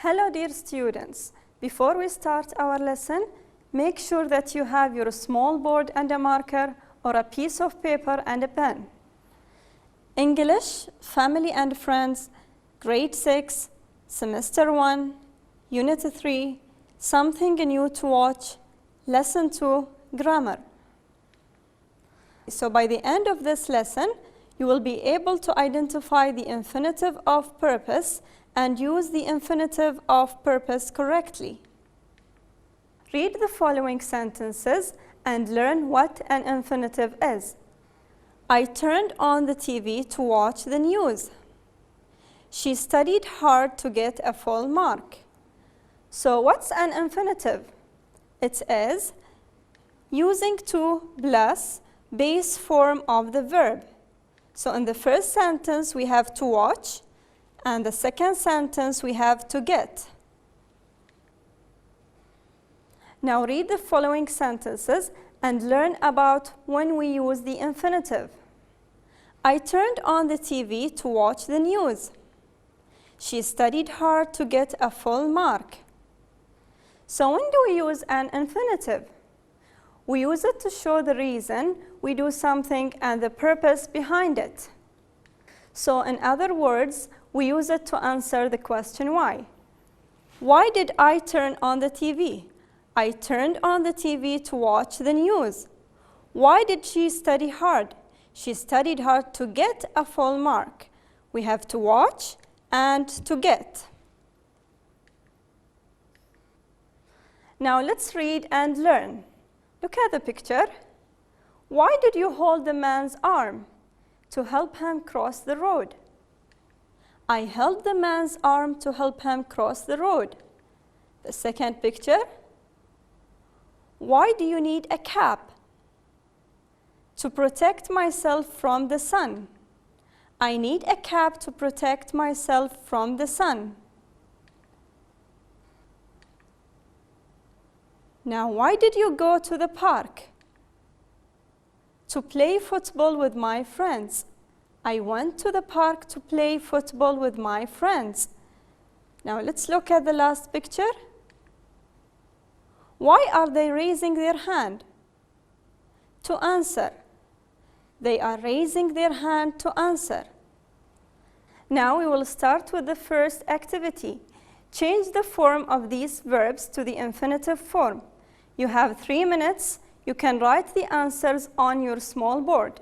Hello dear students, before we start our lesson, make sure that you have your small board and a marker or a piece of paper and a pen. English, Family and Friends, Grade 6, Semester 1, Unit 3, Something New to Watch, Lesson 2, Grammar. So by the end of this lesson, you will be able to identify the infinitive of purpose and use the infinitive of purpose correctly. Read the following sentences and learn what an infinitive is. I turned on the TV to watch the news. She studied hard to get a full mark. So what's an infinitive? It is using to plus base form of the verb. So in the first sentence we have to watch, and the second sentence we have to get. Now read the following sentences and learn about when we use the infinitive. I turned on the TV to watch the news. She studied hard to get a full mark. So when do we use an infinitive? We use it to show the reason we do something and the purpose behind it. So in other words, we use it to answer the question why. Why did I turn on the TV? I turned on the TV to watch the news. Why did she study hard? She studied hard to get a full mark. We have to watch and to get. Now let's read and learn. Look at the picture. Why did you hold the man's arm? To help him cross the road. I held the man's arm to help him cross the road. The second picture. Why do you need a cap? To protect myself from the sun. I need a cap to protect myself from the sun. Now, why did you go to the park? To play football with my friends. I went to the park to play football with my friends. Now let's look at the last picture. Why are they raising their hand? To answer. They are raising their hand to answer. Now we will start with the first activity. Change the form of these verbs to the infinitive form. You have 3 minutes. You can write the answers on your small board.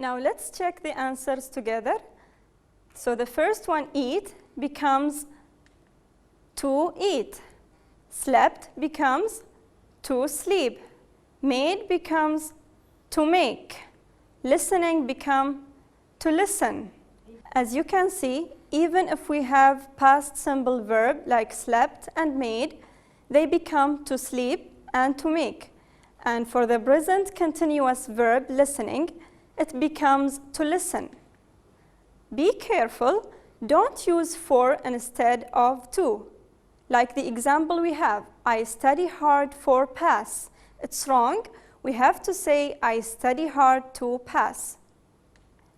Now let's check the answers together. So the first one, eat, becomes to eat. Slept becomes to sleep. Made becomes to make. Listening becomes to listen. As you can see, even if we have past simple verb like slept and made, they become to sleep and to make. And for the present continuous verb listening, it becomes to listen. Be careful, don't use for instead of to. Like the example we have, I study hard for pass. It's wrong. We have to say, I study hard to pass.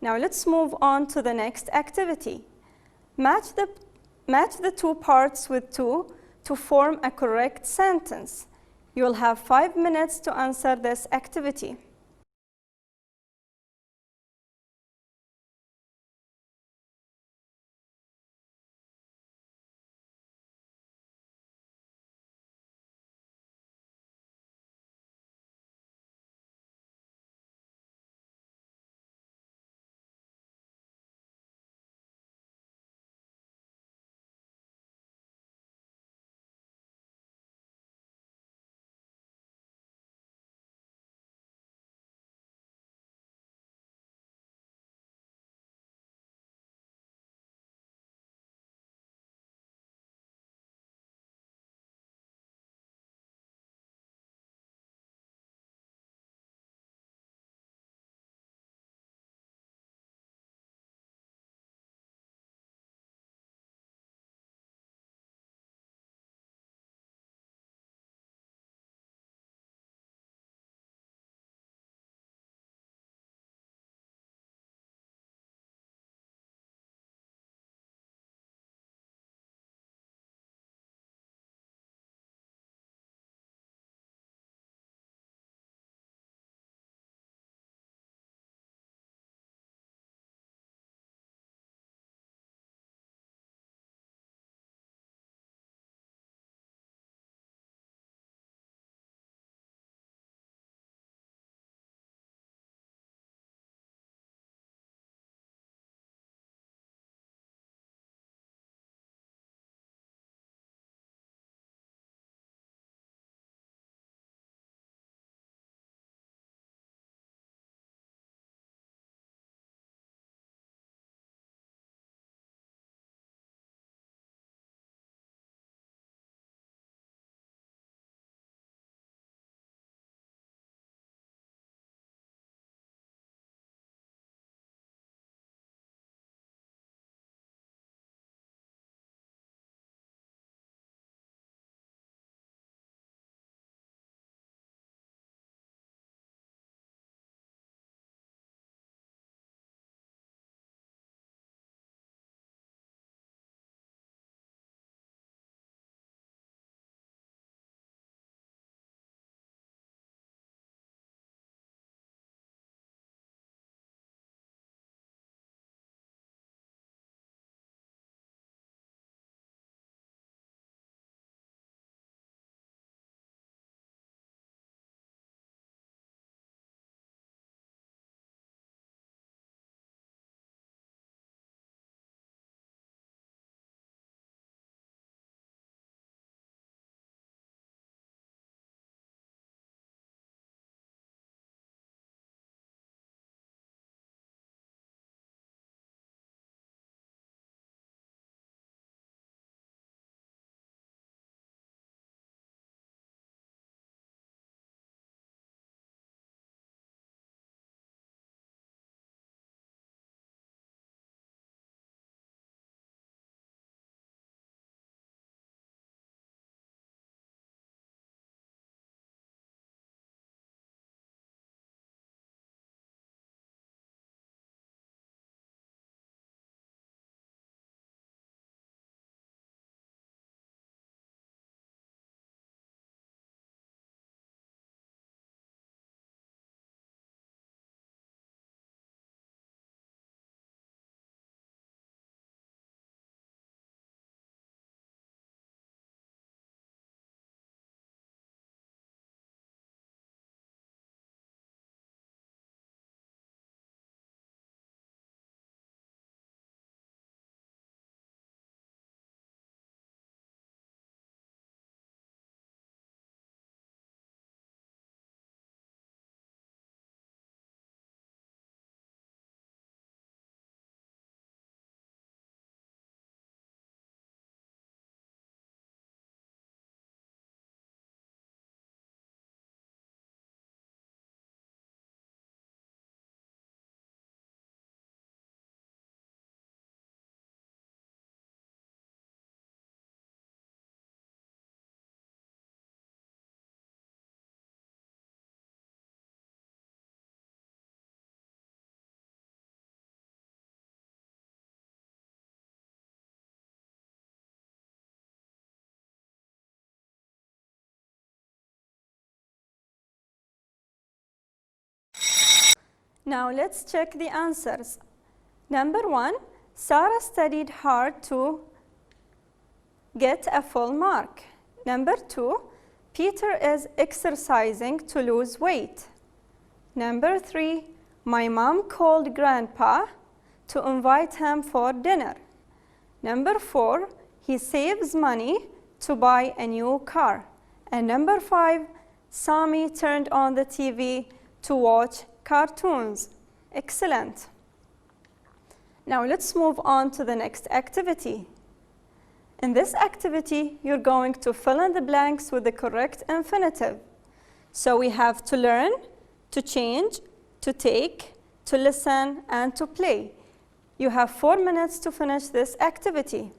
Now let's move on to the next activity. Match the two parts with to form a correct sentence. You will have 5 minutes to answer this activity. Now let's check the answers. Number 1, Sarah studied hard to get a full mark. Number 2, Peter is exercising to lose weight. Number 3, my mom called Grandpa to invite him for dinner. Number 4, he saves money to buy a new car. And number 5, Sami turned on the TV to watch cartoons. Excellent. Now let's move on to the next activity. In this activity, you're going to fill in the blanks with the correct infinitive. So we have to learn, to change, to take, to listen, and to play. You have 4 minutes to finish this activity.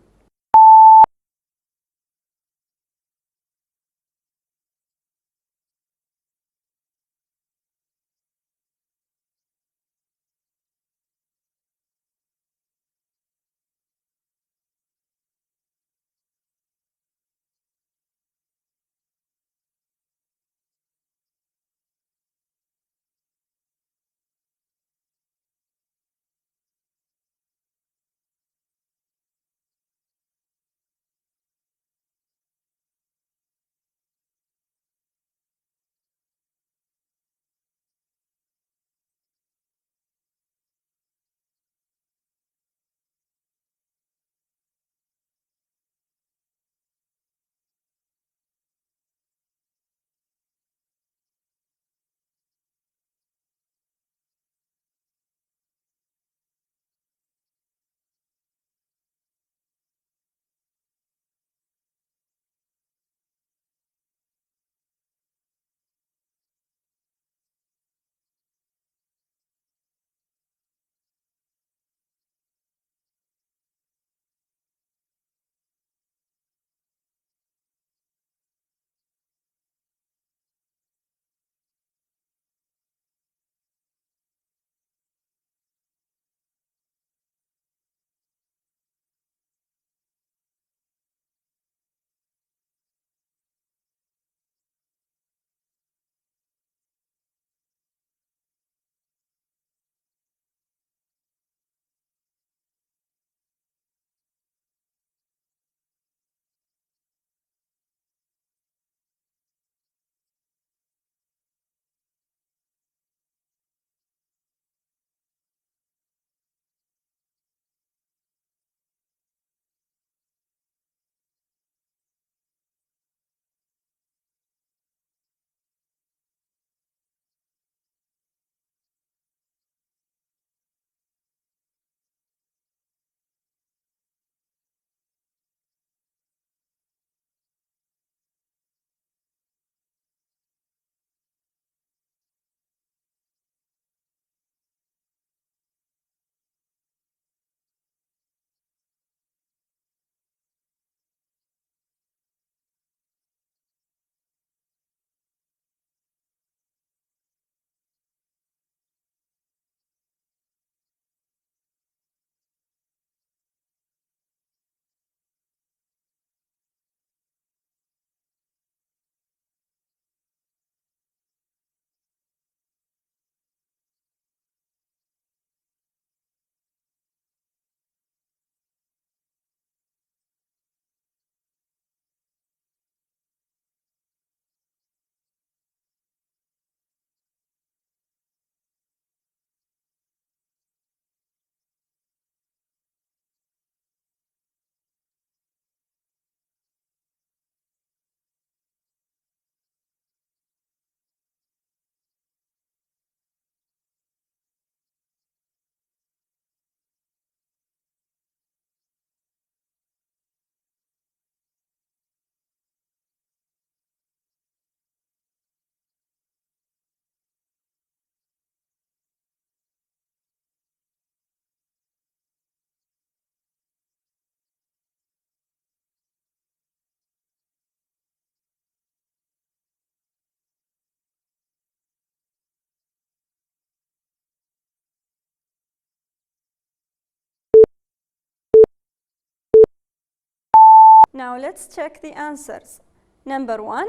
Now let's check the answers. Number 1,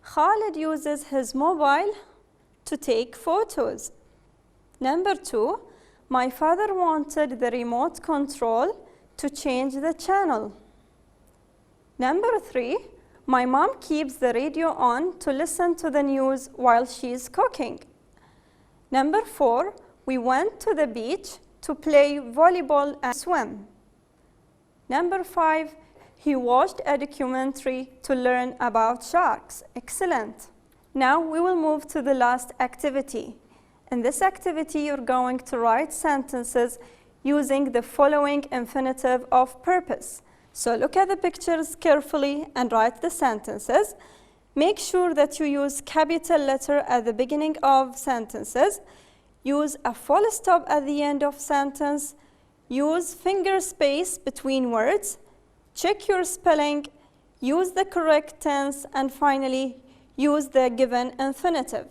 Khalid uses his mobile to take photos. Number 2, my father wanted the remote control to change the channel. Number 3, my mom keeps the radio on to listen to the news while she's cooking. Number 4, we went to the beach to play volleyball and swim. Number 5, he watched a documentary to learn about sharks. Excellent. Now we will move to the last activity. In this activity, you're going to write sentences using the following infinitive of purpose. So look at the pictures carefully and write the sentences. Make sure that you use capital letter at the beginning of sentences. Use a full stop at the end of sentence. Use finger space between words. Check your spelling. Use the correct tense. And finally, use the given infinitive.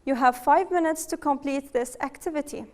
You have 5 minutes to complete this activity.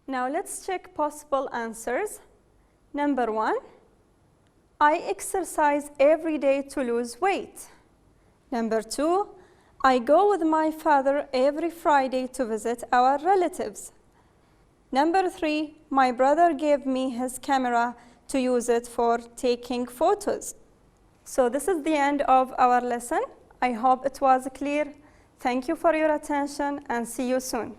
Now let's check possible answers. Number 1, I exercise every day to lose weight. Number 2, I go with my father every Friday to visit our relatives. Number 3, my brother gave me his camera to use it for taking photos. So this is the end of our lesson. I hope it was clear. Thank you for your attention and see you soon.